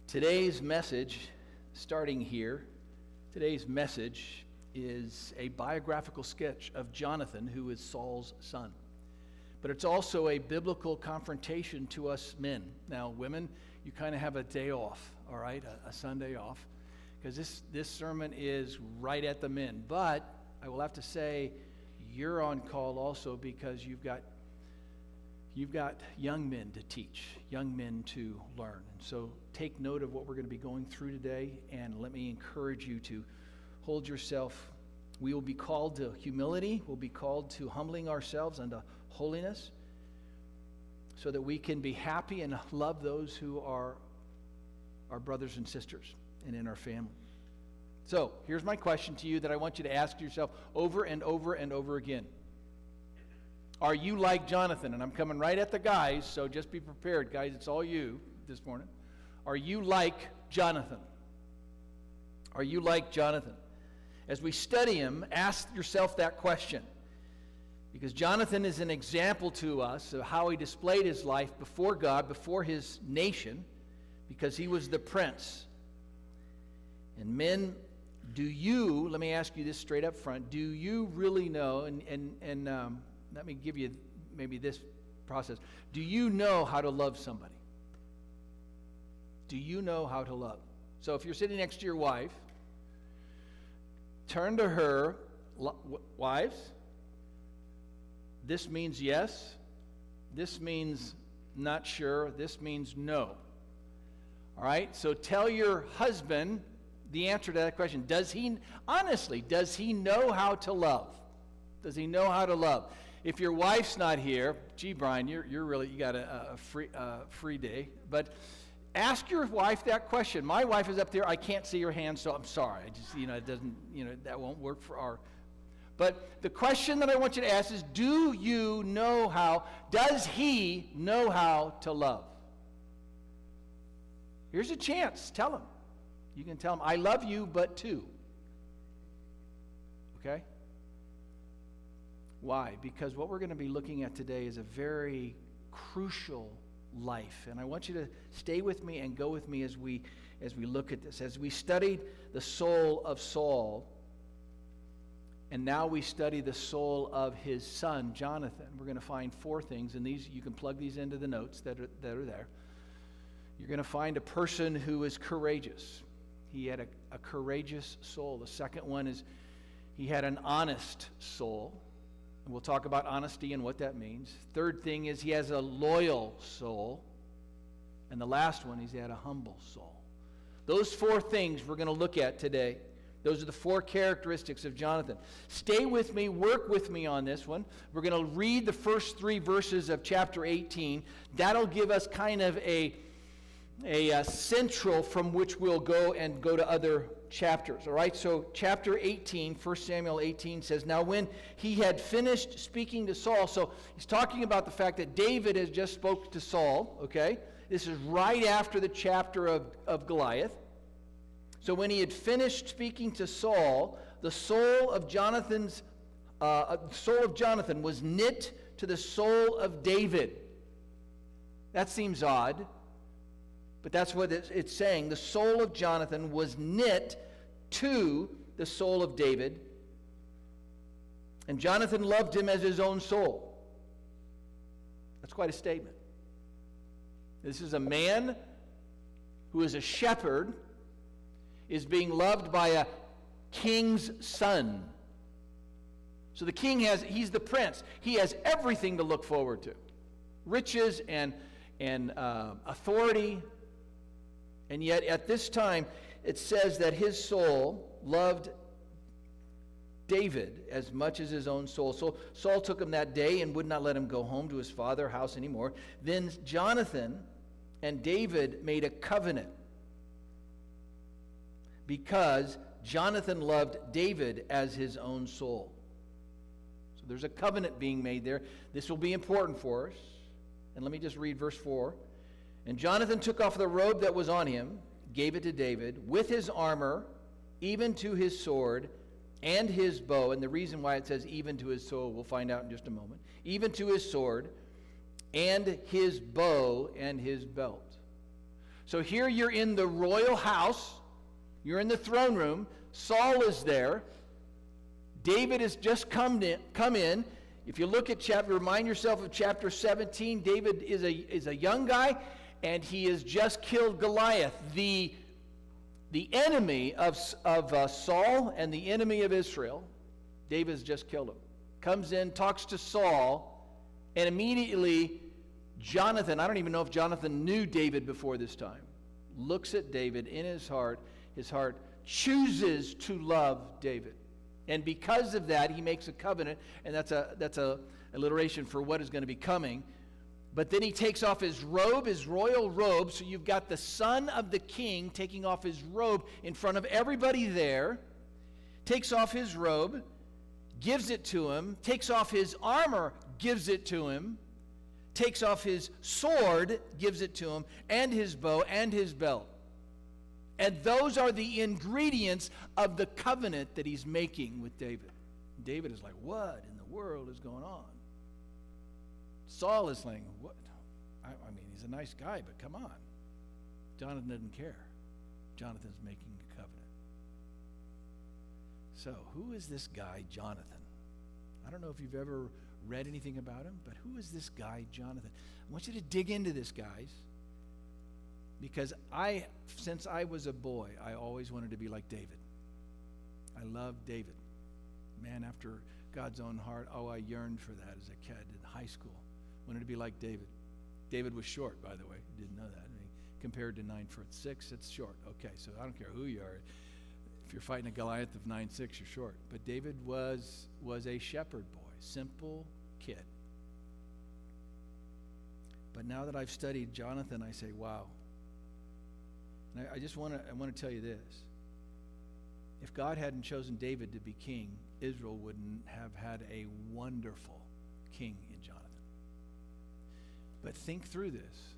Today's message, starting here, today's message is a biographical sketch of Jonathan, who is Saul's son. But it's also a biblical confrontation to us men. Now, women, you kind of have a day off, all right, a Sunday off, because this sermon is right at the men. But I will have to say, you're on call also because you've got young men to teach, young men to learn. And so take note of what we're going to be going through today, and let me encourage you to hold yourself. We will be called to humility. We'll be called to humbling ourselves unto holiness so that we can be happy and love those who are our brothers and sisters and in our family. So here's my question to you that I want you to ask yourself over and over and over again. Are you like Jonathan? And I'm coming right at the guys, so just be prepared, guys. It's all you this morning. Are you like Jonathan? Are you like Jonathan? As we study him, ask yourself that question. Because Jonathan is an example to us of how he displayed his life before God, before his nation, because he was the prince. And men, do you, let me ask you this straight up front, do you really know, and let me give you maybe this process. Do you know how to love somebody? Do you know how to love? So if you're sitting next to your wife, turn to her. Wives, this means yes. This means not sure. This means no. All right? So tell your husband the answer to that question. Does he know how to love? Does he know how to love? If your wife's not here, gee, Brian, you got a free day. But ask your wife that question. My wife is up there. I can't see her hand, so I'm sorry. I just, it doesn't, that won't work for our. But the question that I want you to ask is, does he know how to love? Here's a chance. Tell him. You can tell him, I love you, but two. Okay? Why? Because what we're going to be looking at today is a very crucial life. And I want you to stay with me and go with me as we look at this. As we studied the soul of Saul, and now we study the soul of his son, Jonathan, we're going to find four things. And these, you can plug these into the notes that are there. You're going to find a person who is courageous. He had a courageous soul. The second one is he had an honest soul. And we'll talk about honesty and what that means. Third thing is he has a loyal soul. And the last one is he had a humble soul. Those four things we're going to look at today. Those are the four characteristics of Jonathan. Stay with me, work with me on this one. We're going to read the first three verses of chapter 18. That'll give us kind of a central from which we'll go to other chapters. All right, so chapter 18, 1 Samuel 18 says, now when he had finished speaking to Saul, so he's talking about the fact that David has just spoke to Saul, okay? This is right after the chapter of Goliath. So when he had finished speaking to Saul, the soul of Jonathan was knit to the soul of David. That seems odd. But that's what it's saying. The soul of Jonathan was knit to the soul of David. And Jonathan loved him as his own soul. That's quite a statement. This is a man who is a shepherd, is being loved by a king's son. So the king he's the prince. He has everything to look forward to. Riches and authority. And yet at this time, it says that his soul loved David as much as his own soul. So Saul took him that day and would not let him go home to his father's house anymore. Then Jonathan and David made a covenant because Jonathan loved David as his own soul. So there's a covenant being made there. This will be important for us. And let me just read verse 4. And Jonathan took off the robe that was on him, gave it to David, with his armor, even to his sword, and his bow. And the reason why it says even to his sword, we'll find out in just a moment. Even to his sword, and his bow, and his belt. So here you're in the royal house. You're in the throne room. Saul is there. David has just come in. If you look at remind yourself of chapter 17, David is a young guy, and he has just killed Goliath, the enemy of Saul and the enemy of Israel. David has just killed him. Comes in, talks to Saul, and immediately Jonathan, I don't even know if Jonathan knew David before this time, looks at David in his heart chooses to love David. And because of that, he makes a covenant, and that's a alliteration for what is going to be coming. But then he takes off his robe, his royal robe, so you've got the son of the king taking off his robe in front of everybody there, takes off his robe, gives it to him, takes off his armor, gives it to him, takes off his sword, gives it to him, and his bow and his belt. And those are the ingredients of the covenant that he's making with David. David is like, what in the world is going on? Saul is like, what? I mean, he's a nice guy, but come on. Jonathan doesn't care. Jonathan's making a covenant. So, who is this guy, Jonathan? I don't know if you've ever read anything about him, but who is this guy, Jonathan? I want you to dig into this, guys. Because since I was a boy, I always wanted to be like David. I loved David. Man after God's own heart. Oh, I yearned for that as a kid in high school. Wanted to be like David. David was short, by the way. Didn't know that. I mean, compared to 9'6", it's short. Okay, so I don't care who you are. If you're fighting a Goliath of 9'6", you're short. But David was a shepherd boy, simple kid. But now that I've studied Jonathan, I say, wow. And I want to tell you this. If God hadn't chosen David to be king, Israel wouldn't have had a wonderful king in Jonathan. But think through this.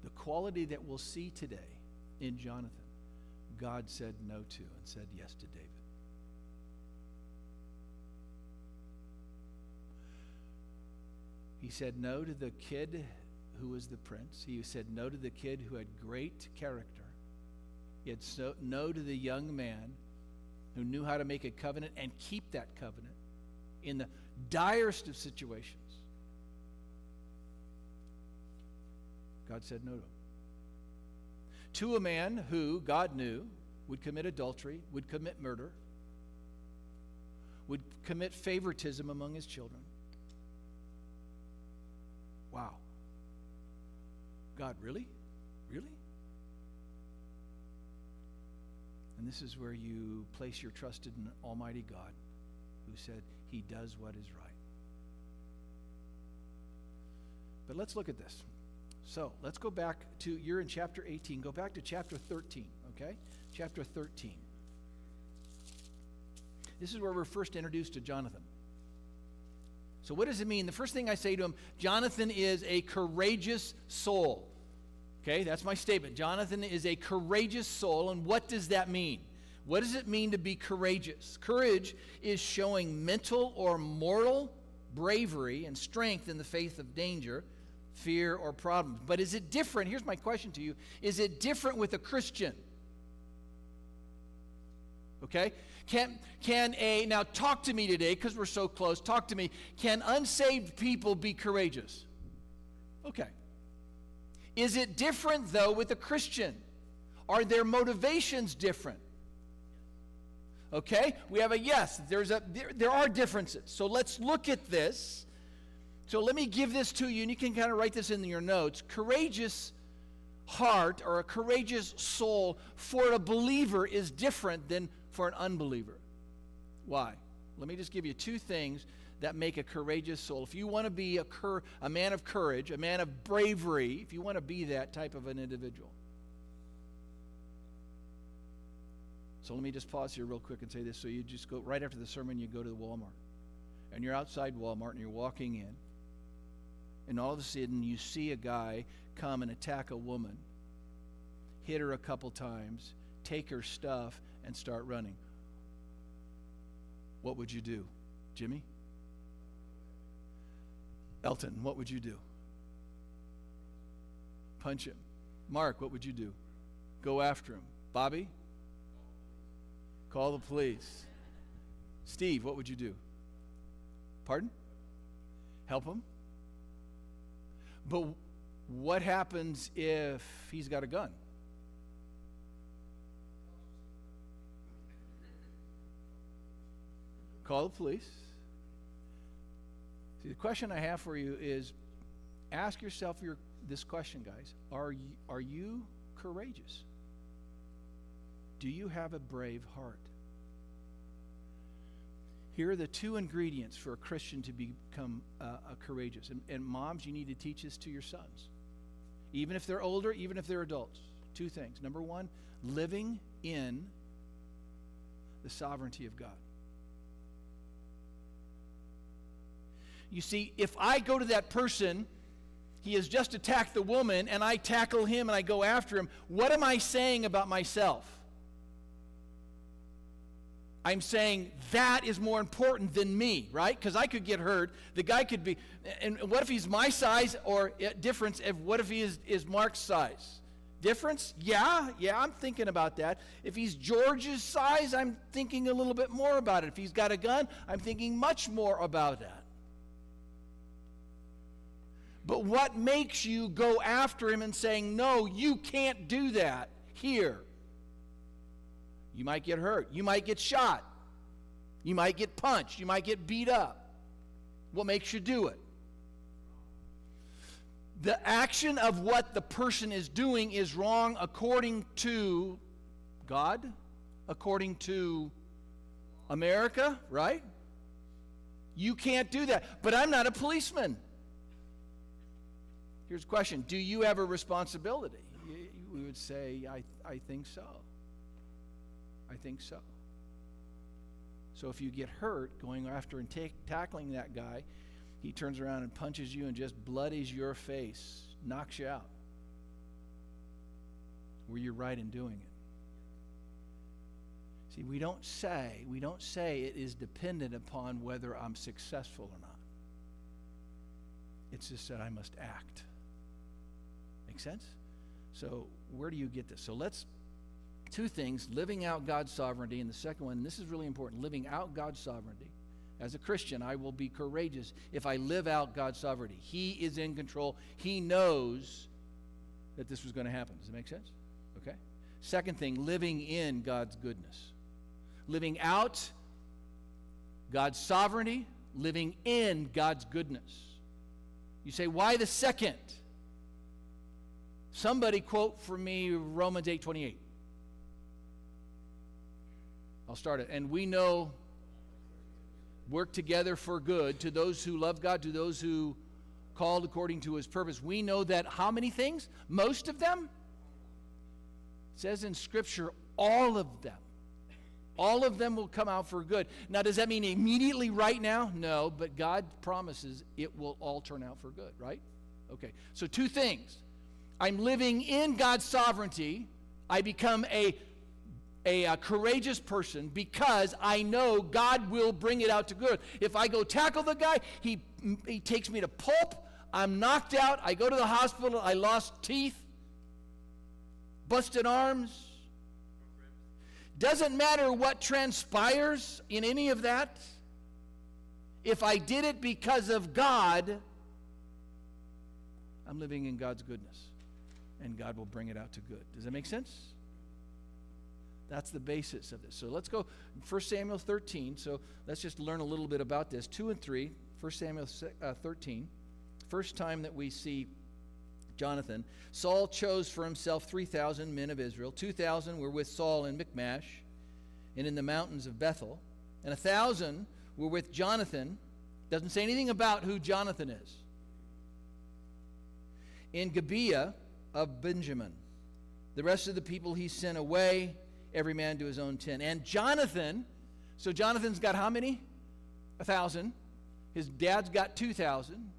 The quality that we'll see today in Jonathan, God said no to and said yes to David. He said no to the kid who was the prince. He said no to the kid who had great character. He had no to the young man who knew how to make a covenant and keep that covenant in the direst of situations. God said no to him. To a man who God knew would commit adultery, would commit murder, would commit favoritism among his children. Wow. God, really? Really? And this is where you place your trust in Almighty God, who said he does what is right. But let's look at this. So let's go back to, you're in chapter 18. Go back to chapter 13, okay? Chapter 13. This is where we're first introduced to Jonathan. So what does it mean? The first thing I say to him, Jonathan is a courageous soul. Okay, that's my statement. Jonathan is a courageous soul, and what does that mean? What does it mean to be courageous? Courage is showing mental or moral bravery and strength in the face of danger, fear, or problems. But is it different? Here's my question to you. Is it different with a Christian? Okay? Now talk to me today, because we're so close. Talk to me. Can unsaved people be courageous? Okay. Is it different, though, with a Christian? Are their motivations different? Okay? We have a yes. There are differences. So let's look at this. So let me give this to you, and you can kind of write this in your notes. Courageous heart or a courageous soul for a believer is different than for an unbeliever. Why? Let me just give you two things that make a courageous soul. If you want to be a man of courage, a man of bravery, if you want to be that type of an individual. So let me just pause here real quick and say this. So you just go, right after the sermon, you go to the Walmart. And you're outside Walmart and you're walking in. And all of a sudden you see a guy come and attack a woman, hit her a couple times, take her stuff, and start running. What would you do? Jimmy? Elton, what would you do? Punch him. Mark, what would you do? Go after him. Bobby? Call the police. Steve, what would you do? Pardon? Help him? But what happens if he's got a gun? Call the police. See, the question I have for you is, ask yourself this question, guys. Are you courageous? Do you have a brave heart? Here are the two ingredients for a Christian to become courageous. And moms, you need to teach this to your sons. Even if they're older, even if they're adults. Two things. Number one, living in the sovereignty of God. You see, if I go to that person, he has just attacked the woman, and I tackle him and I go after him, what am I saying about myself? I'm saying that is more important than me, right? Because I could get hurt. The guy could be, and what if he's my size, or difference? What if he is Mark's size? Difference? Yeah, I'm thinking about that. If he's George's size, I'm thinking a little bit more about it. If he's got a gun, I'm thinking much more about that. But what makes you go after him and saying, no, you can't do that here? You might get hurt. You might get shot. You might get punched. You might get beat up. What makes you do it? The action of what the person is doing is wrong according to God, according to America, right? You can't do that. But I'm not a policeman. Here's a question. Do you have a responsibility? We would say, I think so. I think so. So if you get hurt going after and tackling that guy, he turns around and punches you and just bloodies your face, knocks you out. Were you right in doing it? See, we don't say it is dependent upon whether I'm successful or not. It's just that I must act. Make sense? So where do you get this? So two things, living out God's sovereignty, and the second one, and this is really important, living out God's sovereignty. As a Christian, I will be courageous if I live out God's sovereignty. He is in control. He knows that this was going to happen. Does it make sense? Okay. Second thing, living in God's goodness. Living out God's sovereignty, living in God's goodness. You say, why the second? Somebody quote for me Romans 8:28. I'll start it. And we know work together for good to those who love God, to those who called according to his purpose. We know that how many things? Most of them? It says in Scripture, all of them. All of them will come out for good. Now, does that mean immediately right now? No, but God promises it will all turn out for good, right? Okay, so two things. I'm living in God's sovereignty. I become a courageous person because I know God will bring it out to good. If I go tackle the guy, he takes me to pulp, I'm knocked out, I go to the hospital, I lost teeth, busted arms. Doesn't matter what transpires in any of that. If I did it because of God, I'm living in God's goodness, and God will bring it out to good. Does that make sense? That's the basis of this. So let's go 1 Samuel 13. So let's just learn a little bit about this. 2 and 3, 1 Samuel 13. First time that we see Jonathan. Saul chose for himself 3,000 men of Israel. 2,000 were with Saul in Michmash and in the mountains of Bethel. And 1,000 were with Jonathan. Doesn't say anything about who Jonathan is. In Gibeah of Benjamin. The rest of the people he sent away, every man to his own tent. And Jonathan, so Jonathan's got how many? 1,000. His dad's got 2,000.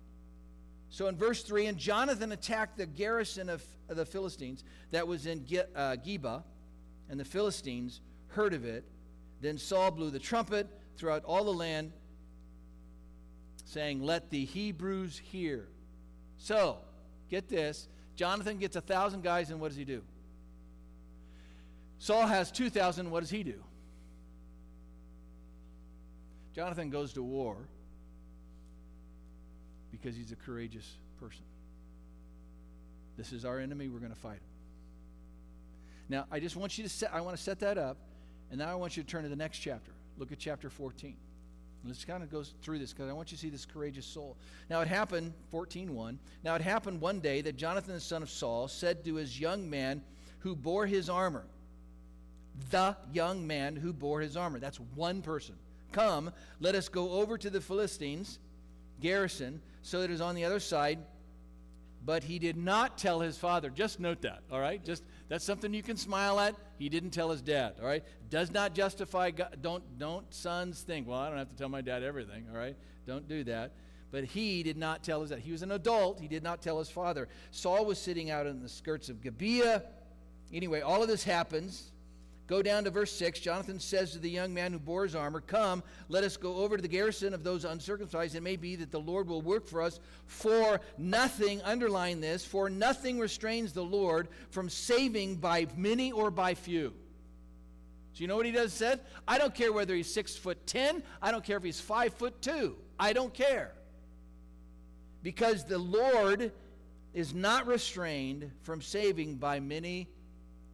So in verse 3, and Jonathan attacked the garrison of the Philistines that was in Geba, and the Philistines heard of it. Then Saul blew the trumpet throughout all the land, saying, let the Hebrews hear. So, get this, Jonathan gets 1,000 guys, and what does he do? Saul has 2,000, what does he do? Jonathan goes to war because he's a courageous person. This is our enemy, we're going to fight him. Now, I just want you to I want to set that up, and now I want you to turn to the next chapter. Look at chapter 14. Let's kind of go through this because I want you to see this courageous soul. Now it happened, 14:1. Now it happened one day that Jonathan the son of Saul said to his young man who bore his armor, the young man who bore his armor. That's one person. Come, let us go over to the Philistines' garrison so that it is on the other side. But he did not tell his father. Just note that, all right? That's something you can smile at. He didn't tell his dad, all right? Does not justify God. Don't sons think, well, I don't have to tell my dad everything, all right? Don't do that. But he did not tell his dad. He was an adult. He did not tell his father. Saul was sitting out in the skirts of Gibeah. Anyway, all of this happens. Go down to verse 6. Jonathan says to the young man who bore his armor, come, let us go over to the garrison of those uncircumcised. It may be that the Lord will work for us. For nothing, underline this, for nothing restrains the Lord from saving by many or by few. So you know what he does said? I don't care whether he's 6'10". I don't care if he's 5'2". I don't care. Because the Lord is not restrained from saving by many,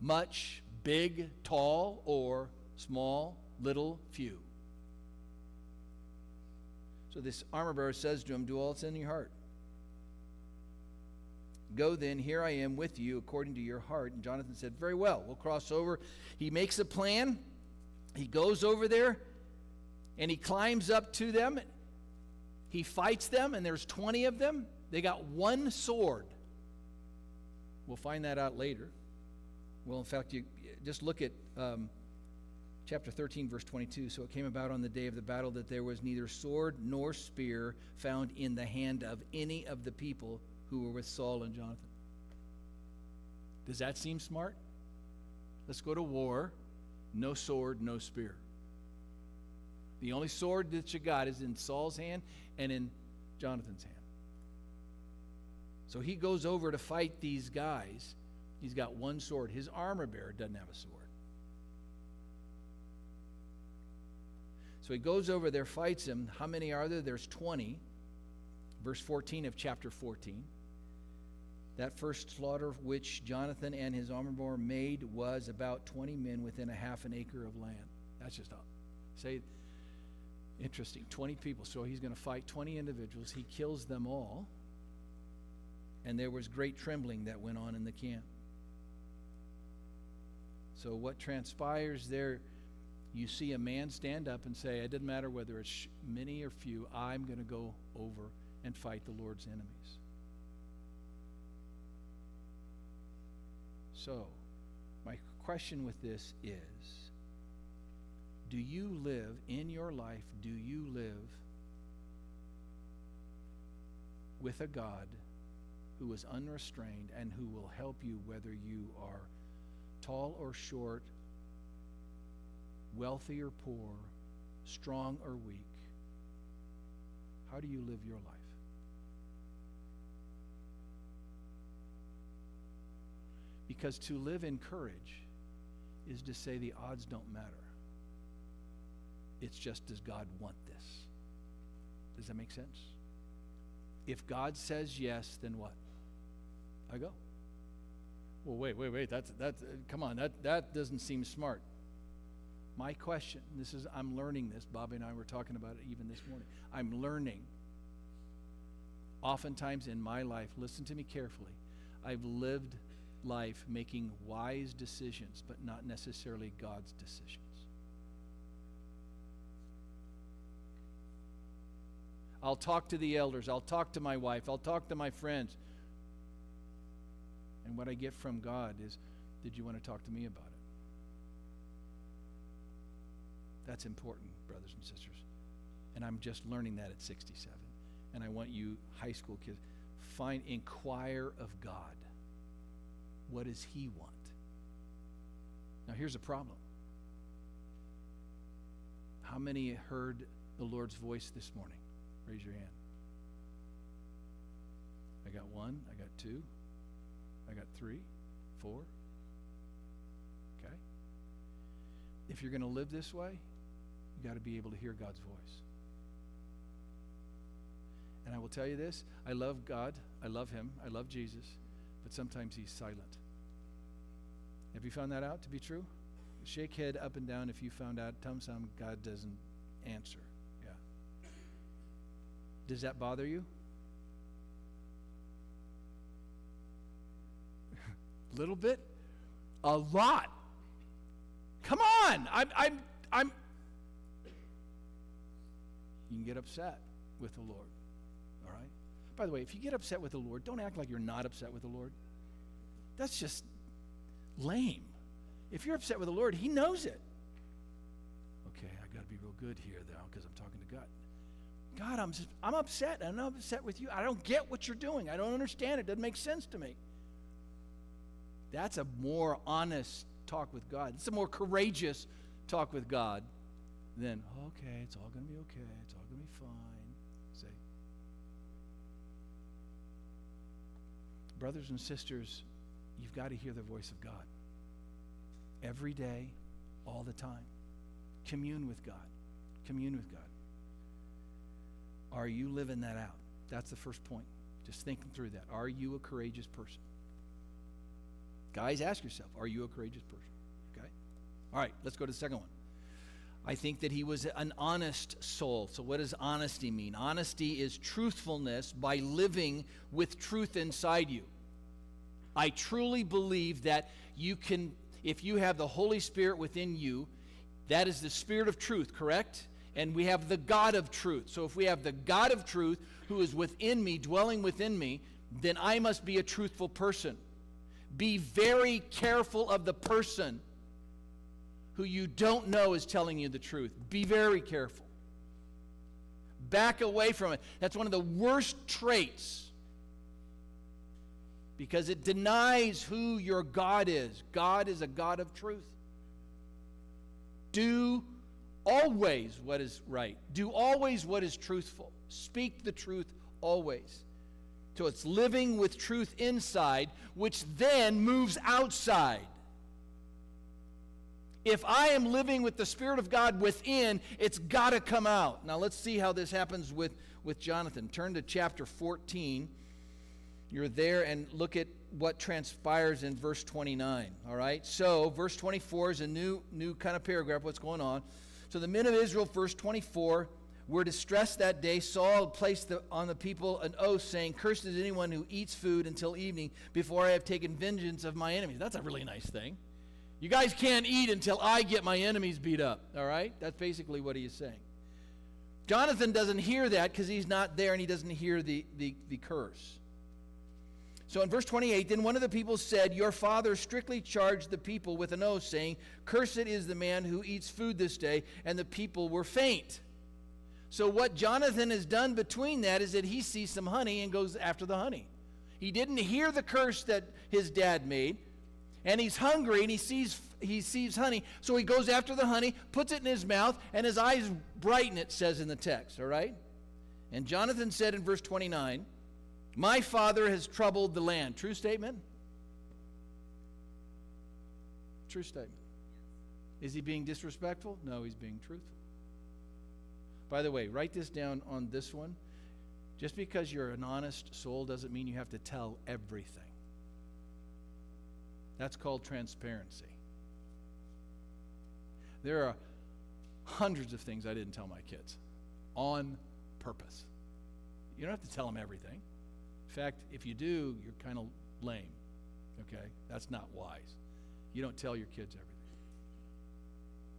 much, big, tall, or small, little, few. So this armor bearer says to him, do all that's in your heart. Go then, here I am with you according to your heart. And Jonathan said, very well, we'll cross over. He makes a plan. He goes over there, and he climbs up to them. He fights them, and there's 20 of them. They got one sword. We'll find that out later. Well, in fact, you just look at chapter 13, verse 22. So it came about on the day of the battle that there was neither sword nor spear found in the hand of any of the people who were with Saul and Jonathan. Does that seem smart? Let's go to war. No sword, no spear. The only sword that you got is in Saul's hand and in Jonathan's hand. So he goes over to fight these guys. He's got one sword. His armor bearer doesn't have a sword. So he goes over there, fights him. How many are there? There's 20. Verse 14 of chapter 14. That first slaughter which Jonathan and his armor bearer made was about 20 men within a half an acre of land. That's just interesting. 20 people. So he's going to fight 20 individuals. He kills them all. And there was great trembling that went on in the camp. So what transpires there, you see a man stand up and say, it doesn't matter whether it's many or few, I'm going to go over and fight the Lord's enemies. So, my question with this is, do you live in your life, do you live with a God who is unrestrained and who will help you whether you are tall or short, wealthy or poor, strong or weak? How do you live your life? Because to live in courage is to say the odds don't matter. It's just, does God want this? Does that make sense? If God says yes, then what? I go. Well, wait. That's come on. That doesn't seem smart. My question, I'm learning this. Bobby and I were talking about it even this morning. I'm learning. Oftentimes in my life, listen to me carefully, I've lived life making wise decisions, but not necessarily God's decisions. I'll talk to the elders. I'll talk to my wife. I'll talk to my friends. And what I get from God is, did you want to talk to me about it? That's important, brothers and sisters. And I'm just learning that at 67. And I want you, high school kids, inquire of God. What does He want? Now here's a problem. How many heard the Lord's voice this morning? Raise your hand. I got one. I got two. I got 3, 4. Okay? If you're going to live this way, you got to be able to hear God's voice. And I will tell you this, I love God, I love him, I love Jesus, but sometimes he's silent. Have you found that out to be true? Shake head up and down if you found out some God doesn't answer. Yeah. Does that bother you? A little bit? A lot. Come on. I'm You can get upset with the Lord. All right? By the way, if you get upset with the Lord, don't act like you're not upset with the Lord. That's just lame. If you're upset with the Lord, he knows it. Okay, I got to be real good here, though, because I'm talking to God. God, I'm upset. I'm not upset with you. I don't get what you're doing. I don't understand it. It doesn't make sense to me. That's a more honest talk with God. It's a more courageous talk with God than, okay, it's all going to be okay. It's all going to be fine. Say, brothers and sisters, you've got to hear the voice of God. Every day, all the time. Commune with God. Commune with God. Are you living that out? That's the first point. Just thinking through that. Are you a courageous person? Guys, ask yourself, are you a courageous person? Okay? All right, let's go to the second one. I think that he was an honest soul. So what does honesty mean? Honesty is truthfulness by living with truth inside you. I truly believe that you can, if you have the Holy Spirit within you, that is the Spirit of truth, correct? And we have the God of truth. So if we have the God of truth who is within me, dwelling within me, then I must be a truthful person. Be very careful of the person who you don't know is telling you the truth. Be very careful. Back away from it. That's one of the worst traits, because it denies who your God is. God is a God of truth. Do always what is right. Do always what is truthful. Speak the truth always. So it's living with truth inside, which then moves outside. If I am living with the Spirit of God within, it's got to come out. Now let's see how this happens with Jonathan. Turn to chapter 14. You're there, and look at what transpires in verse 29. All right? So verse 24 is a new kind of paragraph, what's going on. So the men of Israel, verse 24, were distressed that day. Saul placed on the people an oath, saying, "Cursed is anyone who eats food until evening, before I have taken vengeance of my enemies." That's a really nice thing. You guys can't eat until I get my enemies beat up. All right? That's basically what he is saying. Jonathan doesn't hear that because he's not there, and he doesn't hear the curse. So in verse 28, then one of the people said, "Your father strictly charged the people with an oath, saying, 'Cursed is the man who eats food this day,' and the people were faint." So what Jonathan has done between that is that he sees some honey and goes after the honey. He didn't hear the curse that his dad made, and he's hungry and he sees honey, so he goes after the honey, puts it in his mouth, and his eyes brighten, it says in the text, all right? And Jonathan said in verse 29, "My father has troubled the land." True statement? True statement. Is he being disrespectful? No, he's being truthful. By the way, write this down on this one. Just because you're an honest soul doesn't mean you have to tell everything. That's called transparency. There are hundreds of things I didn't tell my kids on purpose. You don't have to tell them everything. In fact, if you do, you're kind of lame. Okay? That's not wise. You don't tell your kids everything.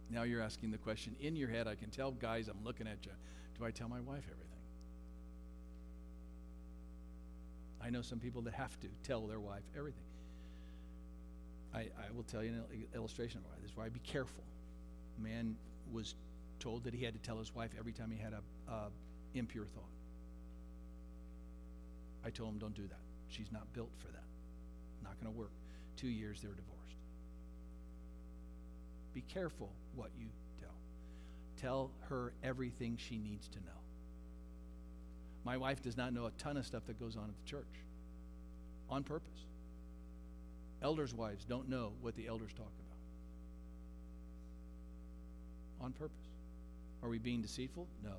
Now you're asking the question in your head. I can tell, guys, I'm looking at you. Do I tell my wife everything? I know some people that have to tell their wife everything. I will tell you an illustration of why. This is why. Be careful. A man was told that he had to tell his wife every time he had a impure thought. I told him, don't do that. She's not built for that. Not going to work. 2 years, they were divorced. Be careful what you tell. Tell her everything she needs to know. My wife does not know a ton of stuff that goes on at the church. On purpose. Elders' wives don't know what the elders talk about. On purpose. Are we being deceitful? No.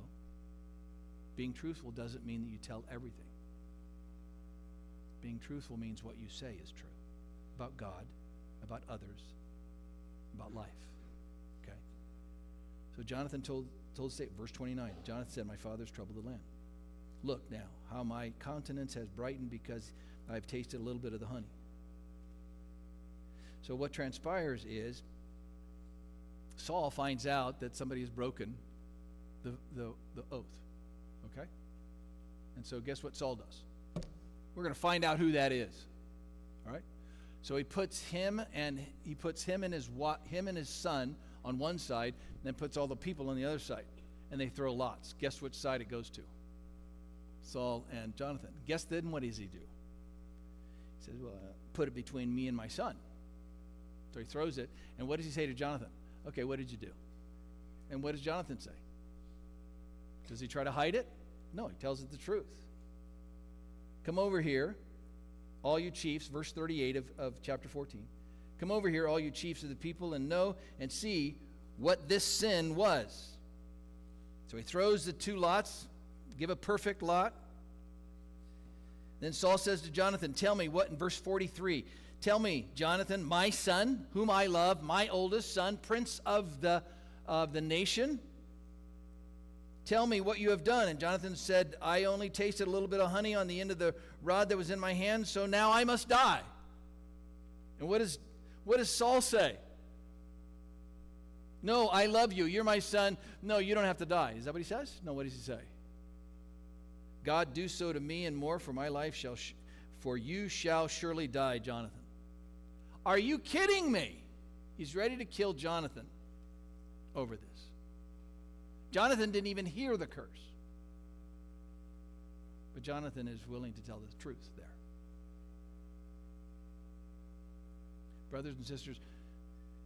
Being truthful doesn't mean that you tell everything. Being truthful means what you say is true about God, about others, about life. Okay? So Jonathan told state, verse 29, Jonathan said, my father's troubled the land. Look now, how my countenance has brightened because I've tasted a little bit of the honey. So what transpires is Saul finds out that somebody has broken the oath. Okay? And so guess what Saul does? We're going to find out who that is. All right? So he puts him and his son on one side, and then puts all the people on the other side, and they throw lots. Guess which side it goes to? Saul and Jonathan. Guess then what does he do? He says, well, put it between me and my son. So he throws it, and what does he say to Jonathan? Okay, what did you do? And what does Jonathan say? Does he try to hide it? No, he tells it the truth. Come over here, all you chiefs, verse 38 of chapter 14. Come over here, all you chiefs of the people, and know and see what this sin was. So he throws the two lots, give a perfect lot. Then Saul says to Jonathan, tell me what in verse 43. Tell me, Jonathan, my son, whom I love, my oldest son, prince of the nation. Tell me what you have done. And Jonathan said, I only tasted a little bit of honey on the end of the rod that was in my hand, so now I must die. And what does Saul say? No, I love you. You're my son. No, you don't have to die. Is that what he says? No, what does he say? God, do so to me and more, for my life for you shall surely die, Jonathan. Are you kidding me? He's ready to kill Jonathan over this. Jonathan didn't even hear the curse. But Jonathan is willing to tell the truth there. Brothers and sisters,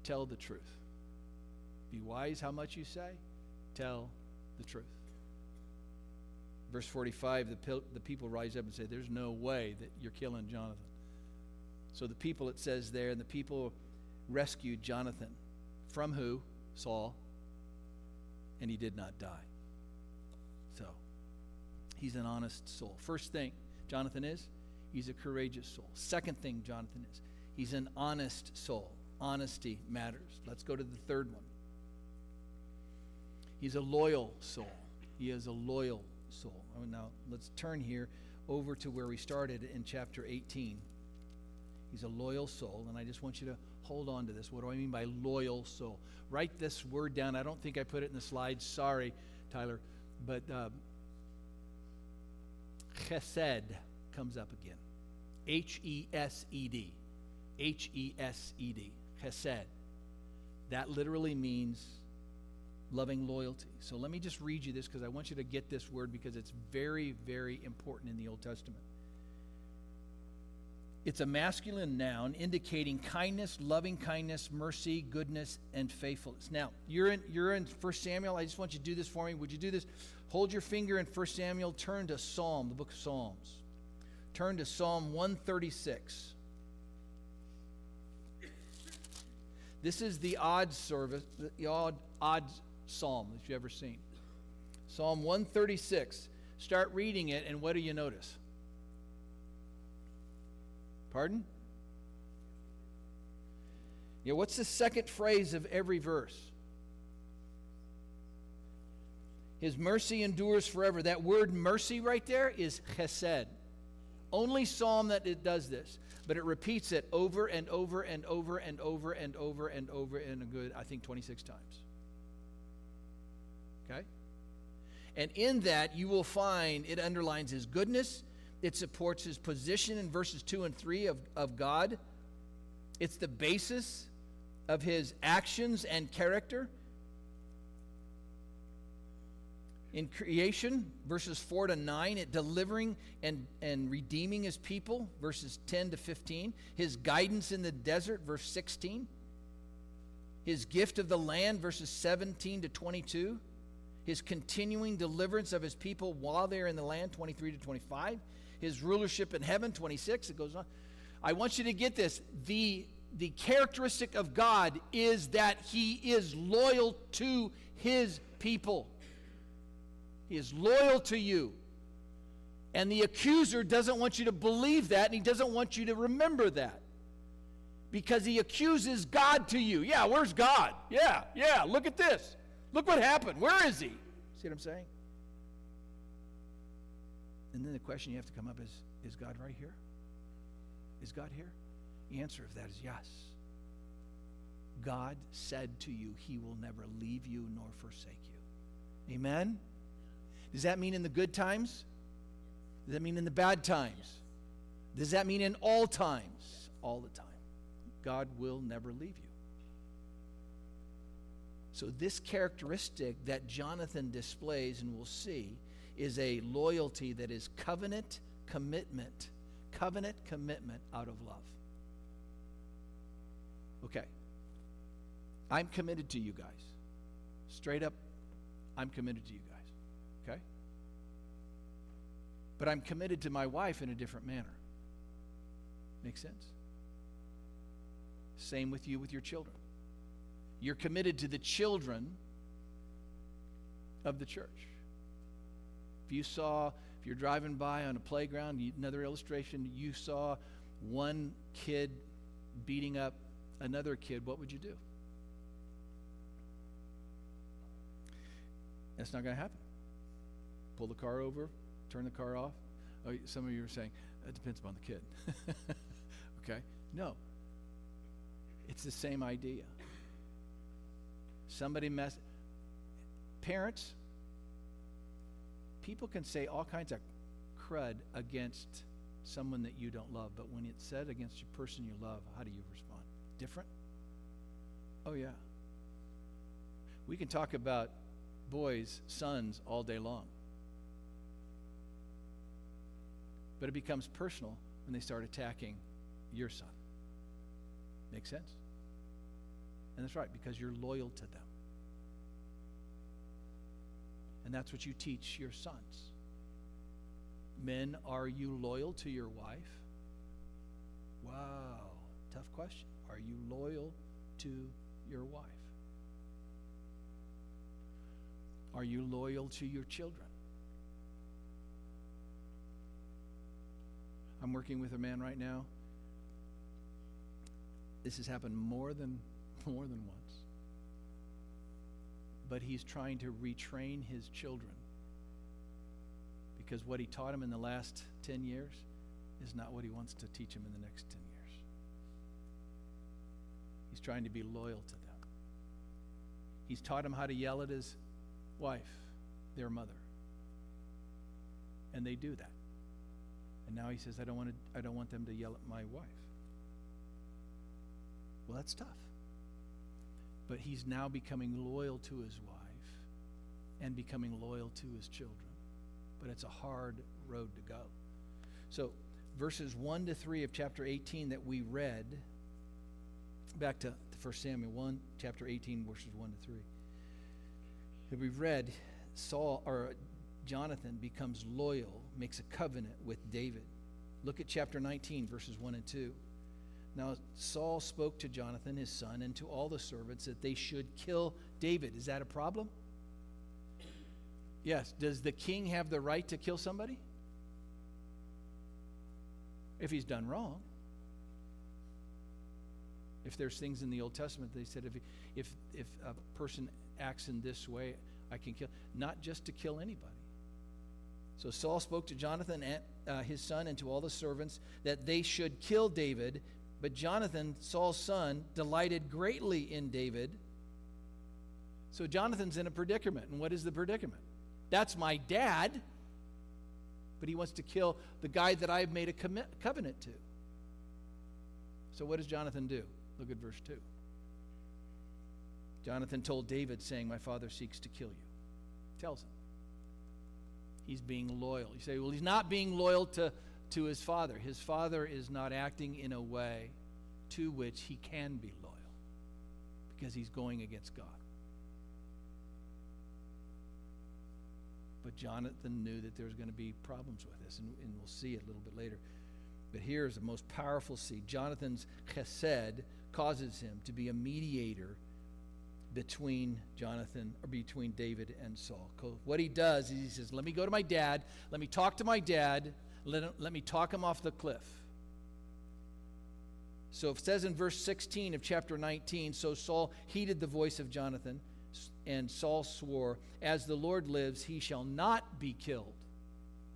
tell the truth. Be wise how much you say. Tell the truth. Verse 45, the people rise up and say, there's no way that you're killing Jonathan. So the people, it says there, and the people rescued Jonathan. From who? Saul. And he did not die. So, he's an honest soul. First thing Jonathan is, he's a courageous soul. Second thing Jonathan is, he's an honest soul. Honesty matters. Let's go to the third one. He's a loyal soul. He is a loyal soul. Now, let's turn here over to where we started in chapter 18. He's a loyal soul, and I just want you to hold on to this. What do I mean by loyal soul? Write this word down. I don't think I put it in the slides. Sorry, Tyler. But chesed comes up again. H-E-S-E-D. H-E-S-E-D. Chesed. That literally means loving loyalty. So let me just read you this because I want you to get this word because it's very, very important in the Old Testament. It's a masculine noun indicating kindness, loving kindness, mercy, goodness, and faithfulness. Now, you're in 1 Samuel. I just want you to do this for me. Would you do this? Hold your finger in 1 Samuel. Turn to Psalm, the book of Psalms. Turn to Psalm 136. This is the odd service, the odd psalm that you've ever seen. Psalm 136. Start reading it, and what do you notice? Pardon? Yeah, what's the second phrase of every verse? His mercy endures forever. That word mercy right there is chesed. Only psalm that it does this, but it repeats it over and over and over and over and over and over and a good, I think, 26 times. Okay? And in that, you will find it underlines his goodness. It supports his position in verses 2 and 3 of God. It's the basis of his actions and character. In creation, verses 4 to 9, it delivering and redeeming his people, verses 10 to 15. His guidance in the desert, verse 16. His gift of the land, verses 17 to 22. His continuing deliverance of his people while they're in the land, 23 to 25. His rulership in heaven, 26, it goes on. I want you to get this. The characteristic of God is that he is loyal to his people. He is loyal to you. And the accuser doesn't want you to believe that, and he doesn't want you to remember that. Because he accuses God to you. Yeah, where's God? Yeah, look at this. Look what happened. Where is he? See what I'm saying? And then the question you have to come up is God right here? Is God here? The answer of that is yes. God said to you, he will never leave you nor forsake you. Amen? Does that mean in the good times? Does that mean in the bad times? Does that mean in all times? All the time. God will never leave you. So this characteristic that Jonathan displays, and we'll see, is a loyalty that is covenant commitment out of love. Okay. I'm committed to you guys. Straight up, I'm committed to you guys. Okay? But I'm committed to my wife in a different manner. Make sense? Same with you with your children. You're committed to the children of the church. If you're driving by on a playground, another illustration, you saw one kid beating up another kid, what would you do? That's not going to happen. Pull the car over, turn the car off. Oh, some of you are saying, it depends upon the kid. Okay? No. It's the same idea. Parents, people can say all kinds of crud against someone that you don't love, but when it's said against a person you love, how do you respond? Different? Oh, yeah. We can talk about boys, sons, all day long. But it becomes personal when they start attacking your son. Make sense? And that's right, because you're loyal to them. And that's what you teach your sons. Men, are you loyal to your wife? Wow, tough question. Are you loyal to your wife? Are you loyal to your children? I'm working with a man right now. This has happened more than once. But he's trying to retrain his children, because what he taught them in the last 10 years is not what he wants to teach them in the next 10 years. He's trying to be loyal to them. He's taught them how to yell at his wife, their mother. And they do that. And now he says, I don't want them to yell at my wife. Well, that's tough. But he's now becoming loyal to his wife and becoming loyal to his children. But it's a hard road to go. So verses 1 to 3 of chapter 18 that we read, back to 1 Samuel 1, chapter 18, verses 1 to 3. That we've read, Jonathan becomes loyal, makes a covenant with David. Look at chapter 19, verses 1 and 2. Now Saul spoke to Jonathan, his son, and to all the servants that they should kill David. Is that a problem? Yes. Does the king have the right to kill somebody? If he's done wrong. If there's things in the Old Testament, they said if a person acts in this way, I can kill. Not just to kill anybody. So Saul spoke to Jonathan and his son and to all the servants that they should kill David. But Jonathan, Saul's son, delighted greatly in David. So Jonathan's in a predicament. And what is the predicament? That's my dad, but he wants to kill the guy that I've made a covenant to. So what does Jonathan do? Look at verse 2. Jonathan told David, saying, my father seeks to kill you. Tells him. He's being loyal. You say, well, he's not being loyal to his father. His father is not acting in a way to which he can be loyal because he's going against God. But Jonathan knew that there's going to be problems with this, and we'll see it a little bit later. But here's the most powerful seed. Jonathan's chesed causes him to be a mediator between David and Saul. What he does is he says, let me go to my dad, let me talk to my dad, let me talk him off the cliff. So it says in verse 16 of chapter 19, so Saul heeded the voice of Jonathan, and Saul swore, as the Lord lives, he shall not be killed.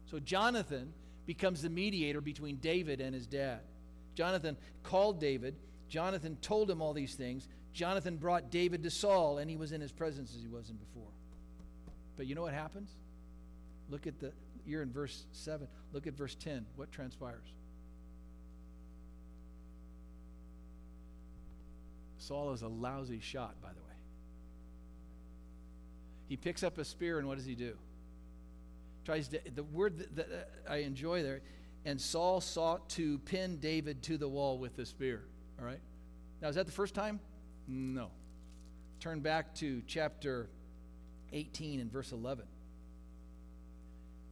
So Jonathan becomes the mediator between David and his dad. Jonathan called David. Jonathan told him all these things. Jonathan brought David to Saul, and he was in his presence as he wasn't before. But you know what happens? You're in verse 7. Look at verse 10. What transpires? Saul is a lousy shot, by the way. He picks up a spear, and what does he do? The word that I enjoy there, and Saul sought to pin David to the wall with the spear. All right? Now, is that the first time? No. Turn back to chapter 18 and verse 11.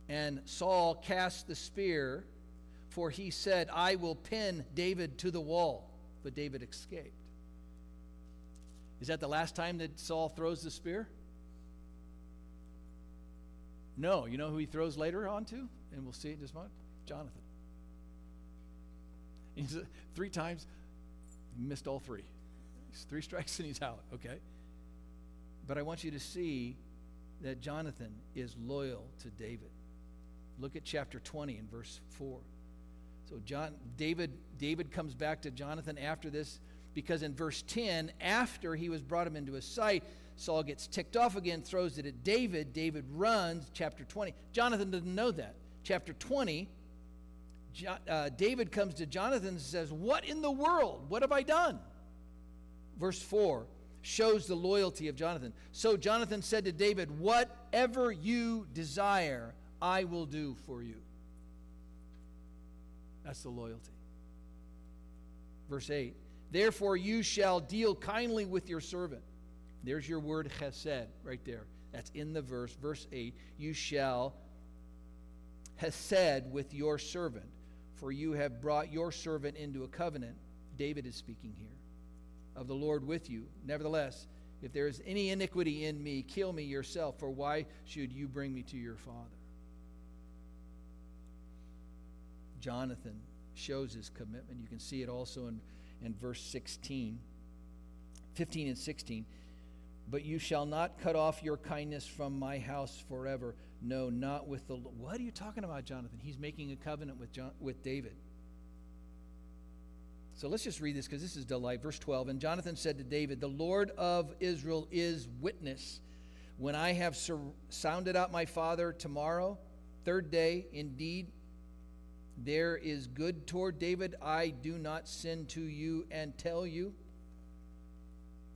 And Saul cast the spear, for he said, I will pin David to the wall. But David escaped. Is that the last time that Saul throws the spear? No. You know who he throws later on to? And we'll see it in just a moment. Jonathan. He's 3 times, he missed all 3. He's 3 strikes and he's out, okay? But I want you to see that Jonathan is loyal to David. Look at chapter 20 and verse 4. So David comes back to Jonathan after this, because in verse 10, after he was brought him into his sight, Saul gets ticked off again, throws it at David. David runs, chapter 20. Jonathan didn't know that. Chapter 20, David comes to Jonathan and says, what in the world? What have I done? Verse 4 shows the loyalty of Jonathan. So Jonathan said to David, whatever you desire, I will do for you. That's the loyalty. Verse 8, therefore you shall deal kindly with your servant. There's your word chesed right there. That's in the verse. Verse 8, you shall chesed with your servant, for you have brought your servant into a covenant. David is speaking here. Of the Lord with you. Nevertheless, if there is any iniquity in me, kill me yourself, for why should you bring me to your father? Jonathan shows his commitment. You can see it also in verse 15 and 16. But you shall not cut off your kindness from my house forever. No, not with the Lord. What are you talking about, Jonathan? He's making a covenant with David. So let's just read this because this is delight. Verse 12, and Jonathan said to David, the Lord of Israel is witness. When I have sounded out my father tomorrow, 3rd day, indeed, there is good toward David. I do not sin to you and tell you.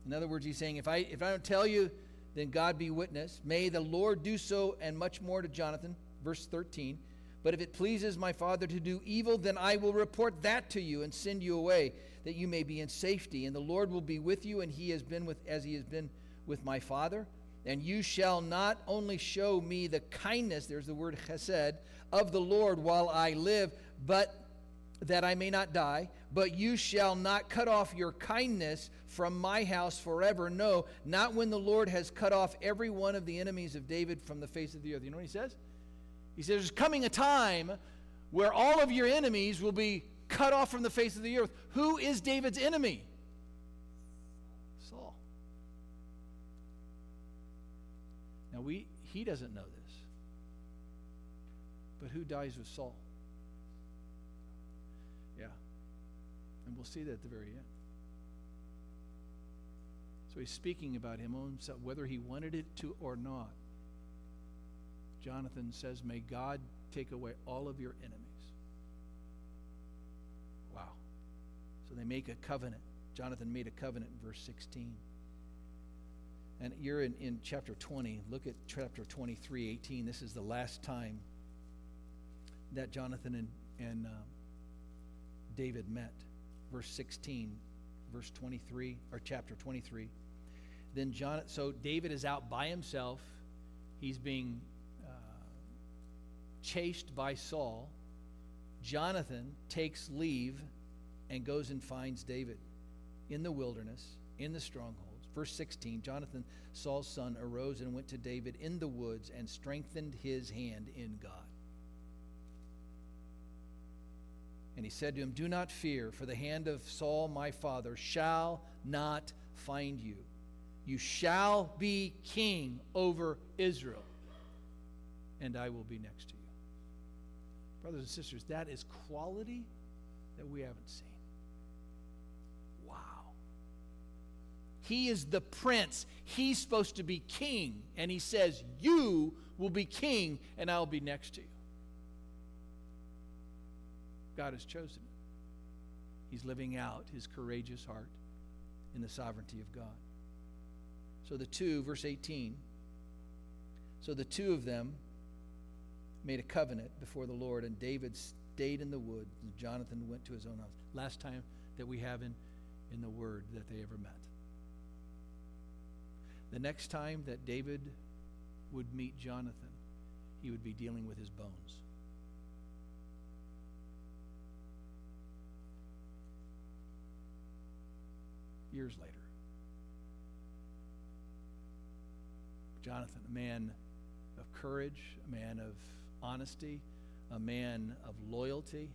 In other words, he's saying, if I don't tell you, then God be witness. May the Lord do so, and much more to Jonathan. Verse 13, but if it pleases my father to do evil, then I will report that to you and send you away, that you may be in safety. And the Lord will be with you, and he has been as he has been with my father. And you shall not only show me the kindness, there's the word chesed, of the Lord while I live, but that I may not die, but you shall not cut off your kindness from my house forever. No, not when the Lord has cut off every one of the enemies of David from the face of the earth. You know what he says? He says, there's coming a time where all of your enemies will be cut off from the face of the earth. Who is David's enemy? Saul. Now, he doesn't know this. But who dies with Saul? Yeah. And we'll see that at the very end. So he's speaking about him own self, whether he wanted it to or not. Jonathan says, may God take away all of your enemies. Wow. So they make a covenant. Jonathan made a covenant in verse 16. And you're in chapter 20. Look at chapter 23:18. This is the last time that Jonathan and David met. Verse 16, verse 23, or chapter 23. Then so David is out by himself. He's being chased by Saul. Jonathan takes leave and goes and finds David in the wilderness, in the strongholds. Verse 16, Jonathan, Saul's son, arose and went to David in the woods and strengthened his hand in God. And he said to him, do not fear, for the hand of Saul my father shall not find you. You shall be king over Israel, and I will be next to you. Brothers and sisters, that is quality that we haven't seen. Wow. He is the prince. He's supposed to be king, and he says, you will be king, and I'll be next to you. God has chosen it. He's living out his courageous heart in the sovereignty of God. So the two, verse 18, so the two of them made a covenant before the Lord, and David stayed in the wood, and Jonathan went to his own house. Last time that we have in the word that they ever met. The next time that David would meet Jonathan, he would be dealing with his bones. Years later. Jonathan, a man of courage, a man of honesty, a man of loyalty.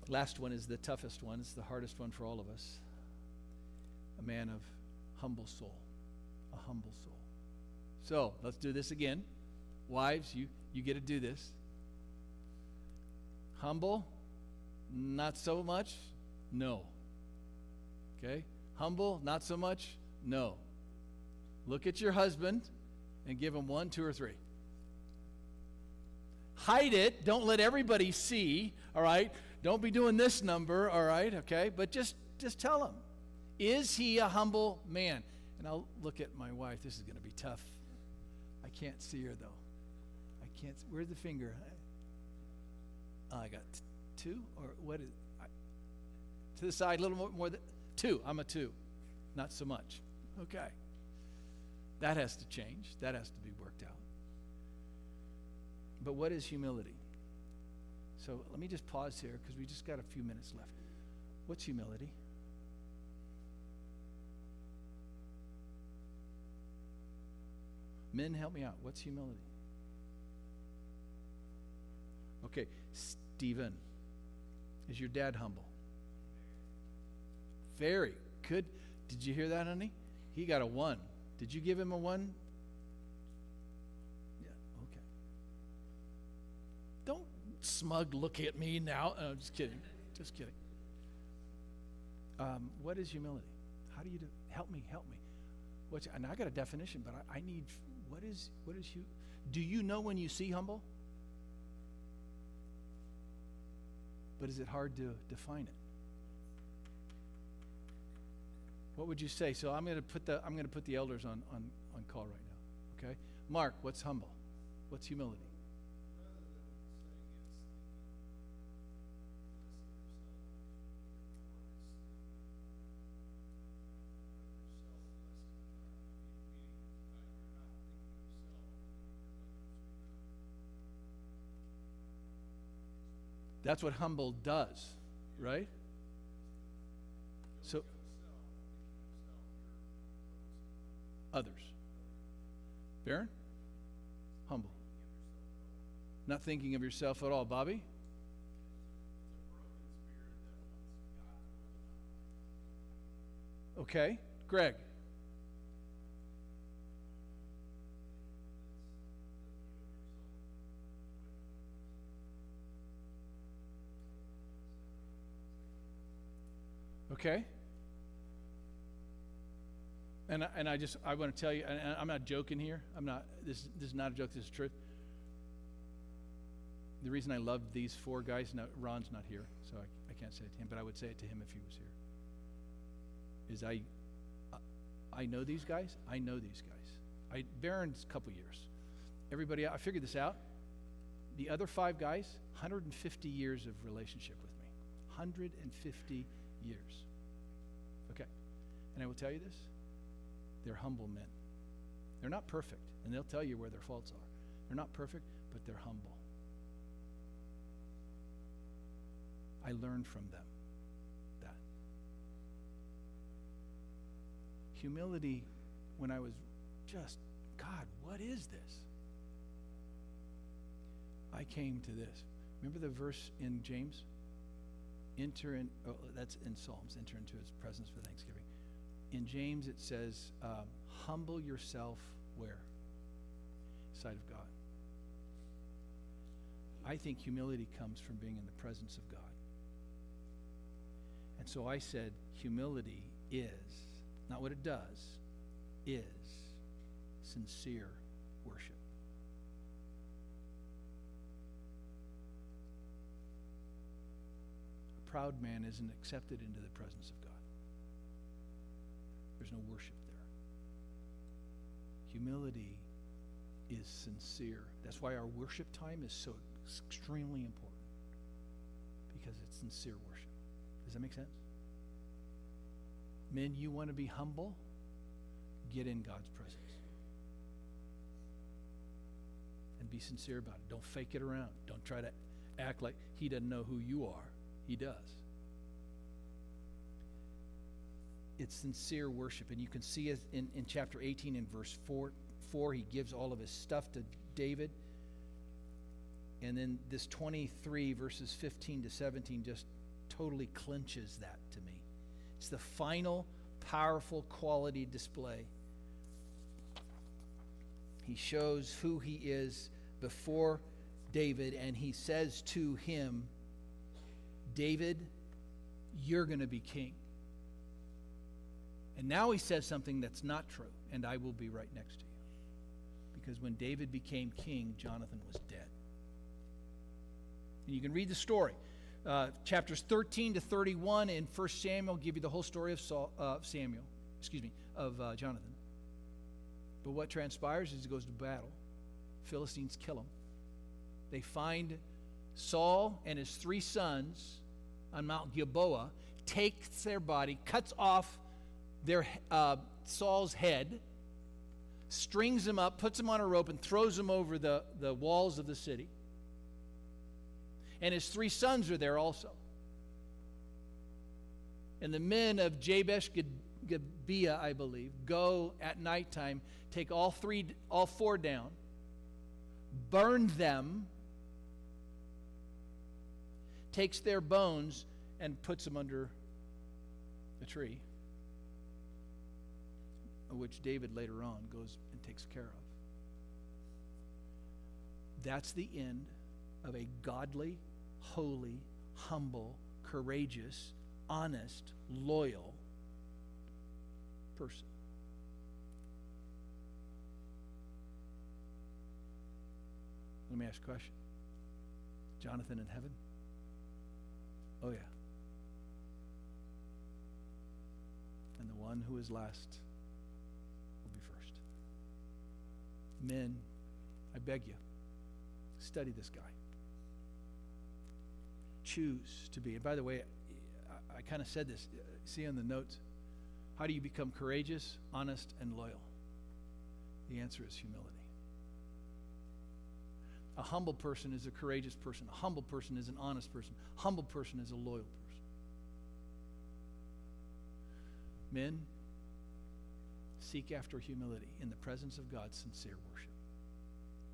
Last one is the toughest one. It's the hardest one for all of us. A man of humble soul. A humble soul. So, let's do this again. Wives, you get to do this. Humble, not so much. No. Okay? Humble, not so much? No. Look at your husband and give him 1, 2, or 3. Hide it. Don't let everybody see, all right? Don't be doing this number, all right? Okay? But just tell him. Is he a humble man? And I'll look at my wife. This is going to be tough. I can't see her, though. I can't. Where's the finger? I got 2? Or what is to the side, a little more than 2. I'm a 2. Not so much. Okay. That has to change. That has to be worked out. But what is humility? So let me just pause here because we just got a few minutes left. What's humility? Men, help me out. What's humility? Okay, Stephen, is your dad humble? Very good. Did you hear that, honey? He got a 1. Did you give him a 1? Yeah, okay. Don't smug look at me now. Oh, just kidding. Just kidding. What is humility? How do you do? Help me. And I got a definition, but I need, what is you? Do you know when you see humble? But is it hard to define it? What would you say? So I'm going to put the elders on call right now. Okay, Mark, what's humble? What's humility? That's what humble does, right? So others. Baron? Humble. Not thinking of yourself at all. Bobby? Okay. Greg? Okay. And I want to tell you, and I'm not joking here. This is not a joke, this is truth. The reason I love these 4 guys, now Ron's not here, so I can't say it to him, but I would say it to him if he was here, is I know these guys. I know these guys. Baron's a couple years. Everybody, I figured this out. The other 5 guys, 150 years of relationship with me. 150 years. Okay. And I will tell you this. They're humble men. They're not perfect, and they'll tell you where their faults are. They're not perfect, but they're humble. I learned from them that. Humility, when I was just, God, what is this? I came to this. Remember the verse in James? That's in Psalms, enter into his presence for thanksgiving. In James it says, humble yourself where? Sight of God. I think humility comes from being in the presence of God. And so I said, humility is, not what it does, is sincere worship. A proud man isn't accepted into the presence of God. There's no worship there. Humility is sincere. That's why our worship time is so extremely important, because it's sincere worship. Does that make sense? Men, you want to be humble? Get in God's presence. And be sincere about it. Don't fake it around. Don't try to act like he doesn't know who you are. He does. It's sincere worship. And you can see it in chapter 18 in verse 4, he gives all of his stuff to David. And then this 23 verses 15 to 17 just totally clinches that to me. It's the final powerful quality display. He shows who he is before David, and he says to him, David, you're going to be king. And now he says something that's not true, and I will be right next to you. Because when David became king, Jonathan was dead. And you can read the story. Chapters 13 to 31 in 1 Samuel give you the whole story of Jonathan. But what transpires is he goes to battle. Philistines kill him. They find Saul and his 3 sons on Mount Gilboa, takes their body, cuts off their Saul's head, strings him up, puts him on a rope, and throws him over the walls of the city. And his 3 sons are there also. And the men of Jabesh Gibeah, I believe, go at nighttime, take all 4 down, burn them, takes their bones and puts them under a tree, which David later on goes and takes care of. That's the end of a godly, holy, humble, courageous, honest, loyal person. Let me ask you a question. Jonathan in heaven? Oh, yeah. And the one who is last will be first. Men, I beg you, study this guy. Choose to be. And by the way, I kind of said this. See on the notes, how do you become courageous, honest, and loyal? The answer is humility. A humble person is a courageous person. A humble person is an honest person. A humble person is a loyal person. Men, seek after humility in the presence of God's sincere worship.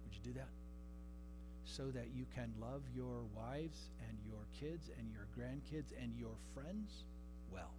Would you do that? So that you can love your wives and your kids and your grandkids and your friends well.